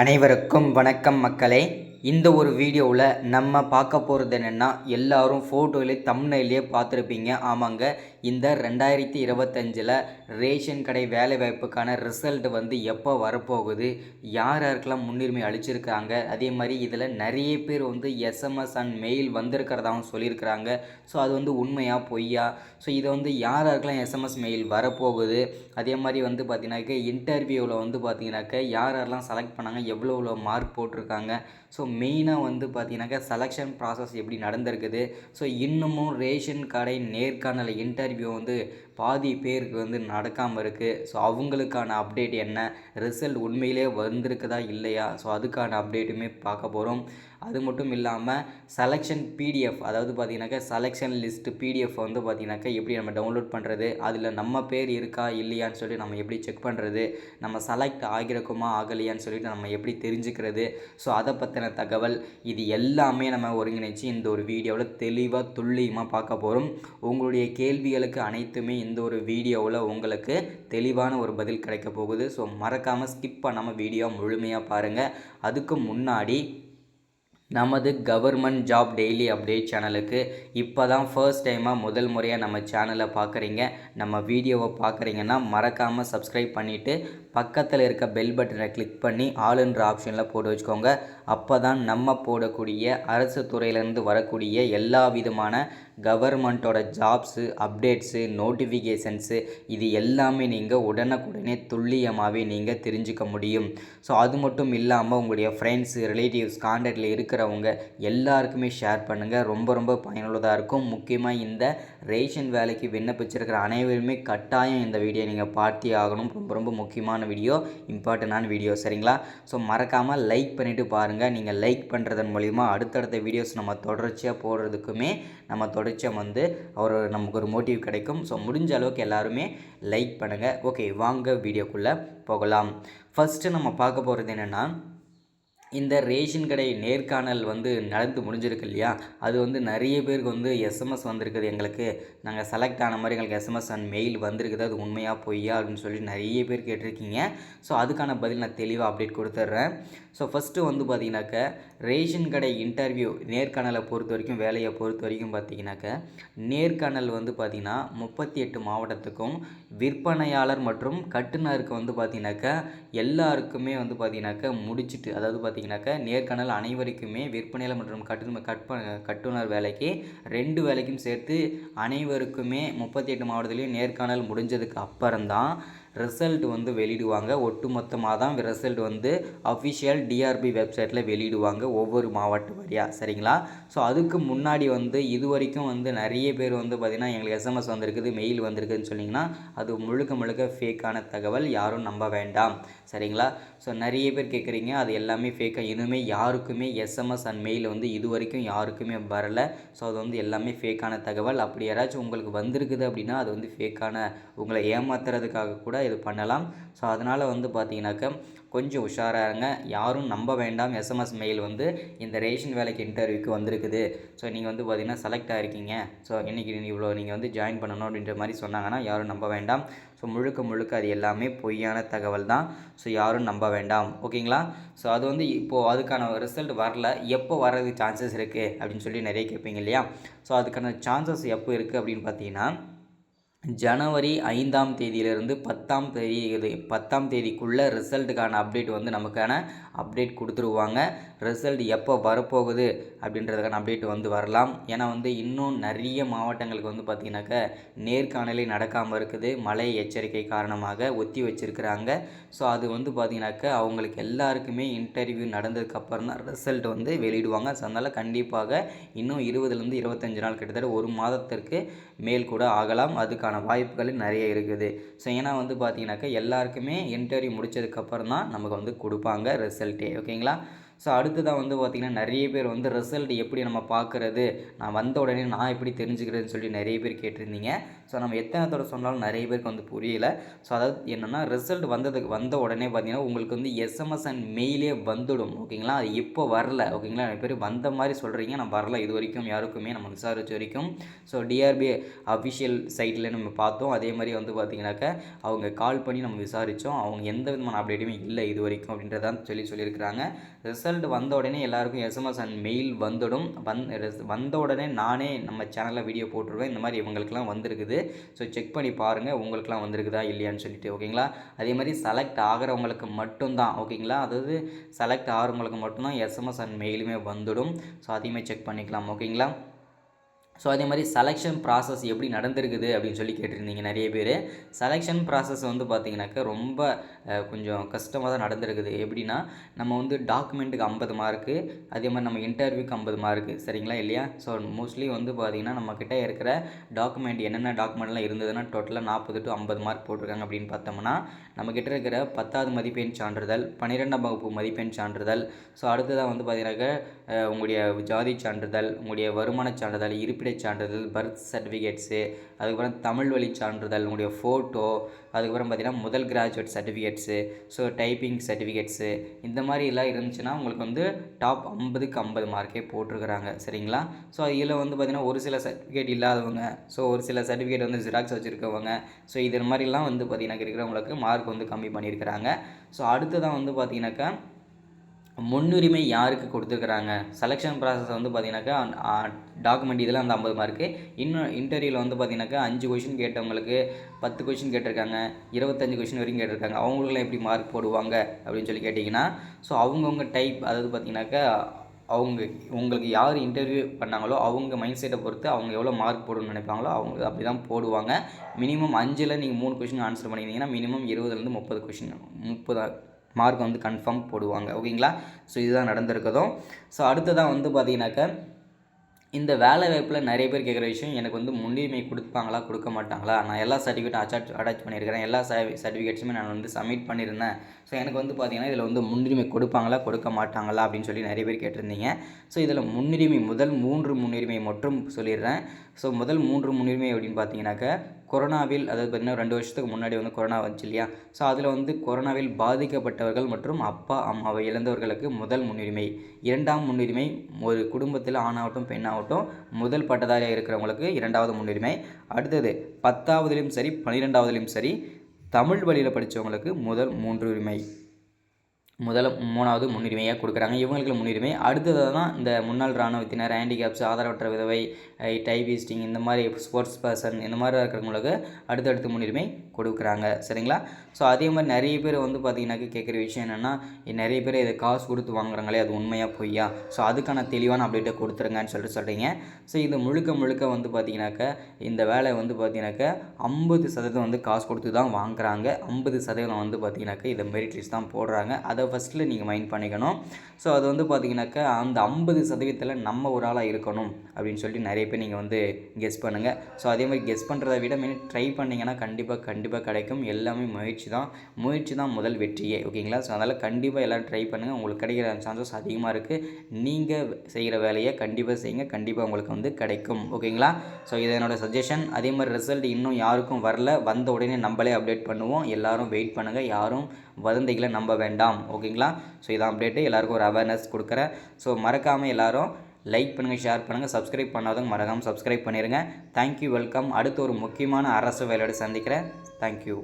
அனைவருக்கும் வணக்கம் மக்களே. இந்த ஒரு வீடியோவில் நம்ம பார்க்க போகிறது என்னென்னா, எல்லாரும் ஃபோட்டோவிலே தம்ப்நெயிலே பார்த்துருப்பீங்க. ஆமாங்க, இந்த 2025 ரேஷன் கடை வேலைவாய்ப்புக்கான ரிசல்ட் வந்து எப்போ வரப்போகுது, யார் யாருக்கெல்லாம் முன்னுரிமை அளிச்சிருக்காங்க, அதே மாதிரி இதில் நிறைய பேர் வந்து எஸ்எம்எஸ் அண்ட் மெயில் வந்திருக்கிறதாகவும் சொல்லியிருக்கிறாங்க. ஸோ அது வந்து உண்மையா பொய்யா, ஸோ இதை வந்து யார் யாருக்கெல்லாம் எஸ்எம்எஸ் மெயில் வரப்போகுது, அதே மாதிரி வந்து பார்த்தீங்கன்னாக்க இன்டர்வியூவில் வந்து பார்த்தீங்கன்னாக்க யார் யாரெல்லாம் செலக்ட் பண்ணாங்க, எவ்வளோ மார்க் போட்டிருக்காங்க, ஸோ மெயினாக வந்து பார்த்தீங்கன்னாக்கா செலெக்ஷன் ப்ராசஸ் எப்படி நடந்திருக்குது, ஸோ இன்னமும் ரேஷன் கடை நேர்காணல் இன்டர்வியூ வந்து பாதி பேருக்கு வந்து நடக்காமல் இருக்குது. ஸோ அவங்களுக்கான அப்டேட் என்ன, ரிசல்ட் உண்மையிலே வந்திருக்குதா இல்லையா, ஸோ அதுக்கான அப்டேட்டுமே பார்க்க போகிறோம். அது மட்டும் இல்லாமல் செலெக்ஷன் பிடிஎஃப், அதாவது பார்த்தீங்கன்னாக்கா செலெக்ஷன் லிஸ்ட்டு பிடிஎஃப் வந்து பார்த்தீங்கன்னாக்கா எப்படி நம்ம டவுன்லோட் பண்ணுறது, அதில் நம்ம பேர் இருக்கா இல்லையான்னு சொல்லி நம்ம எப்படி செக் பண்ணுறது, நம்ம செலக்ட் ஆகிருக்குமா ஆகலையான்னு சொல்லிட்டு நம்ம எப்படி தெரிஞ்சுக்கிறது, ஸோ அதை பற்றின தகவல் இது எல்லாமே நம்ம ஒருங்கிணைச்சு இந்த ஒரு வீடியோவில் தெளிவாக துல்லியமாக பார்க்க போகிறோம். உங்களுடைய கேள்விகளுக்கு அனைத்துமே இந்த ஒரு வீடியோவில் உங்களுக்கு தெளிவான ஒரு பதில் கிடைக்க போகுது. ஸோ மறக்காமல் ஸ்கிப் பண்ணாமல் வீடியோ முழுமையாக பாருங்கள். அதுக்கு முன்னாடி நமது கவர்மெண்ட் ஜாப் டெய்லி அப்டேட் சேனலுக்கு இப்போ தான் ஃபர்ஸ்ட் டைமாக முதல் முறையாக நம்ம சேனலை பார்க்குறீங்க, நம்ம வீடியோவை பார்க்குறீங்கன்னா மறக்காமல் சப்ஸ்கிரைப் பண்ணிவிட்டு பக்கத்தில் இருக்க பெல் பட்டனை கிளிக் பண்ணி ஆளுன்ற ஆப்ஷனில் போட்டு வச்சுக்கோங்க. அப்போ தான் நம்ம போடக்கூடிய அரசு துறையிலேருந்து வரக்கூடிய எல்லா விதமான கவர்மெண்ட்டோட ஜாப்ஸு அப்டேட்ஸு நோட்டிஃபிகேஷன்ஸு இது எல்லாமே நீங்கள் உடனுக்குடனே துல்லியமாகவே நீங்கள் தெரிஞ்சுக்க முடியும். ஸோ அது மட்டும் இல்லாமல் உங்களுடைய ஃப்ரெண்ட்ஸு ரிலேட்டிவ்ஸ் கான்டாக்டில் இருக்கிறவங்க எல்லாருக்குமே ஷேர் பண்ணுங்கள், ரொம்ப பயனுள்ளதாக இருக்கும். முக்கியமாக இந்த ரேஷன் வேலைக்கு விண்ணப்பிச்சிருக்கிற அனைவருமே கட்டாயம் இந்த வீடியோ நீங்கள் பார்த்தே ஆகணும். ரொம்ப முக்கியமான வீடியோ, இம்பார்ட்டண்டான வீடியோ, சரிங்களா? ஸோ மறக்காமல் லைக் பண்ணிவிட்டு பாருங்கள். நீங்கள் லைக் பண்ணுறதன் மூலிமா அடுத்தடுத்த வீடியோஸ் நம்ம தொடர்ச்சியாக போடுறதுக்குமே நம்ம தொடர்ச்சியாக வந்து நமக்கு ஒரு மோட்டிவ் கிடைக்கும். ஸோ முடிஞ்ச அளவுக்கு எல்லாருமே லைக் பண்ணுங்கள். ஓகே, வாங்க வீடியோக்குள்ளே போகலாம். ஃபஸ்ட்டு நம்ம பார்க்க போகிறது என்னென்னா, இந்த ரேஷன் கடை நேர்காணல் வந்து நடந்து முடிஞ்சிருக்கு இல்லையா, அது வந்து நிறைய பேருக்கு வந்து எஸ்எம்எஸ் வந்திருக்குது, எங்களுக்கு நாங்கள் செலக்ட் ஆன மாதிரி எங்களுக்கு எஸ்எம்எஸ் அண்ட் மெயில் வந்திருக்குது, அது உண்மையாக பொய்யா அப்படின்னு சொல்லி நிறைய பேர் கேட்டிருக்கீங்க. ஸோ அதுக்கான பதில் நான் தெளிவாக அப்டேட் கொடுத்துட்றேன். ஸோ ஃபஸ்ட்டு வந்து பார்த்திங்கனாக்க ரேஷன் கடை இன்டர்வியூ நேர்காணலை பொறுத்த வரைக்கும், வேலையை பொறுத்த வரைக்கும் பார்த்திங்கனாக்க நேர்காணல் வந்து பார்த்திங்கன்னா 38 மாவட்டத்துக்கும் விற்பனையாளர் மற்றும் கட்டுநருக்கு வந்து பார்த்திங்கனாக்கா எல்லாருக்குமே வந்து பார்த்திங்கனாக்கா முடிச்சுட்டு, அதாவது பார்த்திங்கனாக்கா நேர்காணல் அனைவருக்குமே விற்பனையாளர் மற்றும் கட்டுனர் வேலைக்கு 2 வேலைக்கும் சேர்த்து அனைவருக்குமே 38 மாவட்டத்துலேயும் நேர்காணல் முடிஞ்சதுக்கு அப்புறம்தான் ரிசல்ட் வந்து வெளியிடுவாங்க. ஒட்டுமொத்தமாக தான் ரிசல்ட் வந்து அஃபிஷியல் டிஆர்பி வெப்சைட்டில் வெளியிடுவாங்க ஒவ்வொரு மாவட்ட வழியாக, சரிங்களா? ஸோ அதுக்கு முன்னாடி வந்து இது வரைக்கும் வந்து நிறைய பேர் வந்து பார்த்திங்கன்னா எங்களுக்கு எஸ்எம்எஸ் வந்திருக்குது, மெயில் வந்திருக்குதுன்னு சொன்னிங்கன்னா அது முழுக்க ஃபேக்கான தகவல், யாரும் நம்ப வேண்டாம், சரிங்களா? ஸோ நிறைய பேர் கேட்குறீங்க, அது எல்லாமே ஃபேக்காக, இனிமேல் யாருக்குமே எஸ்எம்எஸ் அண்ட் மெயில் வந்து இது வரைக்கும் யாருக்குமே வரலை. ஸோ அது வந்து எல்லாமே ஃபேக்கான தகவல். அப்படி யாராச்சும் உங்களுக்கு வந்திருக்குது அப்படின்னா அது வந்து ஃபேக்கான, உங்களை ஏமாத்துறதுக்காக கூட இது பண்ணலாம். ஸோ அதனால் வந்து பார்த்தீங்கன்னாக்கா கொஞ்சம் உஷாராக இருங்க, யாரும் நம்ப வேண்டாம். எஸ்எம்எஸ் மெயில் வந்து இந்த ரேஷன் வேலைக்கு இன்டர்வியூக்கு வந்திருக்குது, ஸோ நீங்கள் வந்து பார்த்திங்கன்னா செலக்ட் ஆகிருக்கீங்க, ஸோ இன்றைக்கி இவ்வளோ நீங்கள் வந்து ஜாயின் பண்ணணும் அப்படின்ற மாதிரி சொன்னாங்கன்னா யாரும் நம்ப வேண்டாம். ஸோ முழுக்க அது எல்லாமே பொய்யான தகவல் தான். ஸோ யாரும் நம்ப வேண்டாம், ஓகேங்களா? ஸோ அது வந்து இப்போது அதுக்கான ரிசல்ட் வரல, எப்போ வர்றதுக்கு சான்சஸ் இருக்குது அப்படின்னு சொல்லி நிறைய கேட்பீங்க இல்லையா? ஸோ அதுக்கான சான்சஸ் எப்போ இருக்குது அப்படின்னு பார்த்தீங்கன்னா, ஜனவரி 5ஆம் தேதியிலிருந்து 10ஆம் தேதிக்குள்ளே ரிசல்ட்டுக்கான அப்டேட் வந்து நமக்கான அப்டேட் கொடுத்துருவாங்க. ரிசல்ட் எப்போ வரப்போகுது அப்படின்றதுக்கான அப்டேட் வந்து வரலாம். ஏன்னா வந்து இன்னும் நிறைய மாவட்டங்களுக்கு வந்து பார்த்திங்கனாக்கா நேர்காணலே நடக்காமல் இருக்குது, மழை எச்சரிக்கை காரணமாக ஒத்தி வச்சுருக்கிறாங்க. ஸோ அது வந்து பார்த்திங்கனாக்கா அவங்களுக்கு எல்லாருக்குமே இன்டர்வியூ நடந்ததுக்கப்புறம் தான் ரிசல்ட் வந்து வெளியிடுவாங்க. ஸோ அதனால் கண்டிப்பாக இன்னும் 20லேருந்து 25 நாள், கிட்டத்தட்ட ஒரு மாதத்திற்கு மேல் கூட ஆகலாம். அதுக்கான வாய்ப்புகள் நிறைய இருக்குது. ஸோ ஏன்னா வந்து பார்த்தீங்கன்னாக்கா எல்லாருக்குமே இன்டர்வியூ முடித்ததுக்கப்புறம் தான் நமக்கு வந்து கொடுப்பாங்க ரிசல்ட்டே, ஓகேங்களா? ஸோ அடுத்ததாக வந்து பார்த்திங்கன்னா நிறைய பேர் வந்து ரிசல்ட் எப்படி நம்ம பார்க்குறது, நான் வந்த உடனே நான் எப்படி தெரிஞ்சுக்கிறதுன்னு சொல்லி நிறைய பேர் கேட்டிருந்தீங்க. ஸோ நம்ம எத்தனை தடவை சொன்னாலும் நிறைய பேருக்கு வந்து புரியல. ஸோ அதாவது என்னென்னா ரிசல்ட் வந்த உடனே பார்த்திங்கன்னா உங்களுக்கு வந்து எஸ்எம்எஸ் அண்ட் மெயிலே வந்துடும். ஓகேங்களா, அது இப்போ வரல. ஓகேங்களா, நிறைய பேர் வந்த மாதிரி சொல்கிறீங்க, நான் வரல இது வரைக்கும் யாருக்குமே நம்ம விசாரிச்ச வரைக்கும். ஸோ டிஆர்பி அஃபிஷியல் சைட்டில் நம்ம பார்த்தோம். அதே மாதிரி வந்து பார்த்திங்கனாக்கா அவங்க கால் பண்ணி நம்ம விசாரித்தோம். அவங்க எந்த விதமான அப்டேட்டுமே இல்லை இது வரைக்கும் அப்படின்றதான் சொல்லியிருக்கிறாங்க. ரிசல்ட் வந்த உடனே எல்லாருக்கும் எஸ்எம்எஸ் அண்ட் மெயில் வந்துடும். வந்த உடனே நானே நம்ம சேனலில் வீடியோ போட்டுருவேன். இந்த மாதிரி இவங்களுக்குலாம் வந்திருக்குது. ஸோ செக் பண்ணி பாருங்கள் உங்களுக்குலாம் வந்திருக்குதா இல்லையான்னு சொல்லிட்டு. ஓகேங்களா, அதே மாதிரி செலக்ட் ஆகிறவங்களுக்கு மட்டும்தான். ஓகேங்களா, அதாவது செலக்ட் ஆகிறவங்களுக்கு மட்டும்தான் எஸ்எம்எஸ் அண்ட் மெயிலுமே வந்துடும். ஸோ அதையுமே செக் பண்ணிக்கலாம். ஓகேங்களா, ஸோ அதே மாதிரி செலெக்ஷன் ப்ராசஸ் எப்படி நடந்திருக்குது அப்படின்னு சொல்லி கேட்டிருந்தீங்க நிறைய பேர். செலெக்ஷன் ப்ராசஸ் வந்து பார்த்திங்கனாக்கா ரொம்ப கொஞ்சம் கஷ்டமாக தான் நடந்திருக்குது. எப்படின்னா நம்ம வந்து டாக்குமெண்ட்டுக்கு 50 மார்க்கு, அதே மாதிரி நம்ம இன்டர்வியூக்கு 50 மார்க்கு, சரிங்களா இல்லையா. ஸோ மோஸ்ட்லி வந்து பார்த்திங்கன்னா நம்மக்கிட்ட இருக்கிற டாக்குமெண்ட் என்னென்ன டாக்குமெண்ட்லாம் இருந்ததுன்னா டோட்டலாக 40 to 50 மார்க் போட்டிருக்காங்க. அப்படின்னு பார்த்தோம்னா நம்மக்கிட்ட இருக்கிற 10வது மதிப்பெண் சான்றிதழ், 12ஆம் வகுப்பு மதிப்பெண் சான்றிதழ், ஸோ அடுத்ததாக வந்து பார்த்திங்கனாக்கா உங்களுடைய ஜாதி சான்றிதழ், உங்களுடைய வருமான சான்றிதழ், இருப்பிட சான்றிதழ், பர்த் சர்டிஃபிகேட்ஸு, அதுக்கப்புறம் தமிழ் வழி சான்றிதழ், உங்களுடைய ஃபோட்டோ, அதுக்கப்புறம் பார்த்திங்கன்னா முதல் graduate certificates, so typing certificates, இந்த மாதிரி எல்லாம் இருந்துச்சுன்னா உங்களுக்கு வந்து டாப் 50க்கு 50 மார்க்கே போட்டிருக்கிறாங்க. சரிங்களா, ஸோ இதில் வந்து பார்த்திங்கன்னா ஒரு சில சர்டிஃபிகேட் இல்லாதவங்க, ஸோ ஒரு சில சர்டிஃபிகேட் வந்து ஜெராக்ஸ் வச்சுருக்கவங்க, ஸோ இது மாதிரிலாம் வந்து பார்த்திங்கன்னா இருக்கிறவங்களுக்கு மார்க் வந்து கம்மி பண்ணியிருக்கிறாங்க. ஸோ அடுத்ததான் வந்து பார்த்திங்கனாக்கா முன்னுரிமை யாருக்கு கொடுத்துருக்குறாங்க, செலெக்ஷன் ப்ராசஸ் வந்து பார்த்திங்கனாக்கா டாக்குமெண்ட் இதெல்லாம் வந்து 50 மார்க்கு. இன்னும் இன்டர்வியூவில் வந்து பார்த்திங்கனாக்கா 5 கொஷின் கேட்டவங்களுக்கு 10 கொஷின் கேட்டிருக்காங்க, 25 கொஷின் வரைக்கும் கேட்டிருக்காங்க. அவங்களுக்குலாம் எப்படி மார்க் போடுவாங்க அப்படின்னு சொல்லி கேட்டிங்கன்னா, ஸோ அவங்கவுங்க டைப், அதாவது பார்த்திங்கனாக்கா உங்களுக்கு யார் இன்டர்வியூ பண்ணாங்களோ அவங்க மைண்ட் செட்டை பொறுத்து அவங்க எவ்வளோ மார்க் போடணும்னு நினைப்பாங்களோ அவங்க அப்படி தான் போடுவாங்க. மினிமம் 5ல் நீங்கள் 3 கொஷின் ஆன்சர் பண்ணியிருந்தீங்கன்னா மினிமம் 20லேருந்து 30 கொஷின் 30 மார்க் வந்து கன்ஃபார்ம் போடுவாங்க. ஓகேங்களா, ஸோ இதுதான் நடந்திருக்கதும். ஸோ அடுத்ததான் வந்து பார்த்திங்கனாக்கா இந்த வேலை வாய்ப்பில் நிறைய பேர் கேட்குற விஷயம், எனக்கு வந்து முன்னுரிமை கொடுப்பாங்களா கொடுக்க மாட்டாங்களா, நான் எல்லா சர்டிஃபிகேட்டும் அட்டாச் பண்ணியிருக்கிறேன், எல்லா சர்டிஃபிகேட்ஸுமே நான் வந்து சப்மிட் பண்ணியிருந்தேன், ஸோ எனக்கு வந்து பார்த்திங்கன்னா இதில் வந்து முன்னுரிமை கொடுப்பாங்களா கொடுக்க மாட்டாங்களா அப்படின்னு சொல்லி நிறைய பேர் கேட்டிருந்தீங்க. ஸோ இதில் முன்னுரிமை முதல் 3 முன்னுரிமை மட்டும் சொல்லிடுறேன். ஸோ முதல் 3 முன்னுரிமை அப்படின்னு பார்த்தீங்கன்னாக்கா கொரோனாவில், அதாவது பார்த்திங்கன்னா 2 வருஷத்துக்கு முன்னாடி வந்து கொரோனா வந்துச்சு இல்லையா, ஸோ அதில் வந்து கொரோனாவில் பாதிக்கப்பட்டவர்கள் மற்றும் அப்பா அம்மாவை இழந்தவர்களுக்கு முதல் முன்னுரிமை. 2ஆம் முன்னுரிமை ஒரு குடும்பத்தில் ஆணாகட்டும் பெண்ணாகட்டும் முதல் பட்டதாரியாக இருக்கிறவங்களுக்கு 2வது முன்னுரிமை. அடுத்தது 10ஆவதுலேயும் சரி 12ஆவதுலேயும் சரி தமிழ் வழியில் படித்தவங்களுக்கு முதல் 3வது முன்னுரிமையாக கொடுக்குறாங்க. இவங்களுக்கு முன்னுரிமை. அடுத்தது தான் இந்த முன்னாள் இராணுவத்தினர், ஹேண்டிகேப்ஸ், ஆதரவற்ற விதவை, டைபிஸ்டிங், இந்த மாதிரி ஸ்போர்ட்ஸ் பர்சன், இந்த மாதிரி இருக்கிறவங்களுக்கு அடுத்தடுத்து முன்னுரிமை கொடுக்குறாங்க. சரிங்களா, ஸோ அதே மாதிரி நிறைய பேர் வந்து பார்த்திங்கனாக்கா கேட்குற விஷயம் என்னென்னா, நிறைய பேர் இதை காசு கொடுத்து வாங்குறாங்களே அது உண்மையாக பொய்யா, ஸோ அதுக்கான தெளிவான அப்டேட்டை கொடுத்துருங்கன்னு சொல்கிறீங்க. ஸோ இது முழுக்க வந்து பார்த்திங்கனாக்கா இந்த வேலை வந்து பார்த்திங்கனாக்கா 50% வந்து காசு கொடுத்து தான் வாங்குறாங்க. 50% வந்து பார்த்திங்கனாக்கா இதை மெரிட் லிஸ்ட் தான் போடுறாங்க. அதை ஃபஸ்ட்டில் நீங்கள் மைண்ட் பண்ணிக்கணும். ஸோ அது வந்து பார்த்திங்கனாக்கா அந்த 50%ல் நம்ம ஒரு ஆளாக இருக்கணும் அப்படின்னு சொல்லிட்டு நிறைய பேர் நீங்கள் வந்து கெஸ் பண்ணுங்கள். ஸோ அதே மாதிரி கெஸ் பண்ணுறதை விட ட்ரை பண்ணிங்கன்னா கண்டிப்பாக கிடைக்கும். எல்லாமே முயற்சி தான் முதல் வெற்றியே. ஓகேங்களா, ஸோ அதனால் கண்டிப்பாக எல்லோரும் ட்ரை பண்ணுங்கள். உங்களுக்கு கிடைக்கிற சான்சஸ் அதிகமாக இருக்குது. நீங்கள் செய்கிற வேலையை கண்டிப்பாக செய்யுங்க, கண்டிப்பாக உங்களுக்கு வந்து கிடைக்கும். ஓகேங்களா, ஸோ இது என்னோடய சஜஷன். அதே மாதிரி ரிசல்ட் இன்னும் யாருக்கும் வரல, வந்த உடனே நம்மளே அப்டேட் பண்ணுவோம். எல்லோரும் வெயிட் பண்ணுங்கள், யாரும் வதந்திகளை நம்ப வேண்டாம். ஓகேங்களா, ஸோ இதான் அப்டேட்டு. எல்லாருக்கும் ஒரு அவேர்னஸ் கொடுக்குறேன். ஸோ மறக்காமல் எல்லோரும் லைக் பண்ணுங்கள், ஷேர் பண்ணுங்கள், சப்ஸ்கிரைப் பண்ணாதவங்க மறக்காமல் சப்ஸ்கிரைப் பண்ணிடுங்க. Thank you, welcome. அடுத்து ஒரு முக்கியமான அரசு வேலையோடு சந்திக்கிறேன். தேங்க்யூ.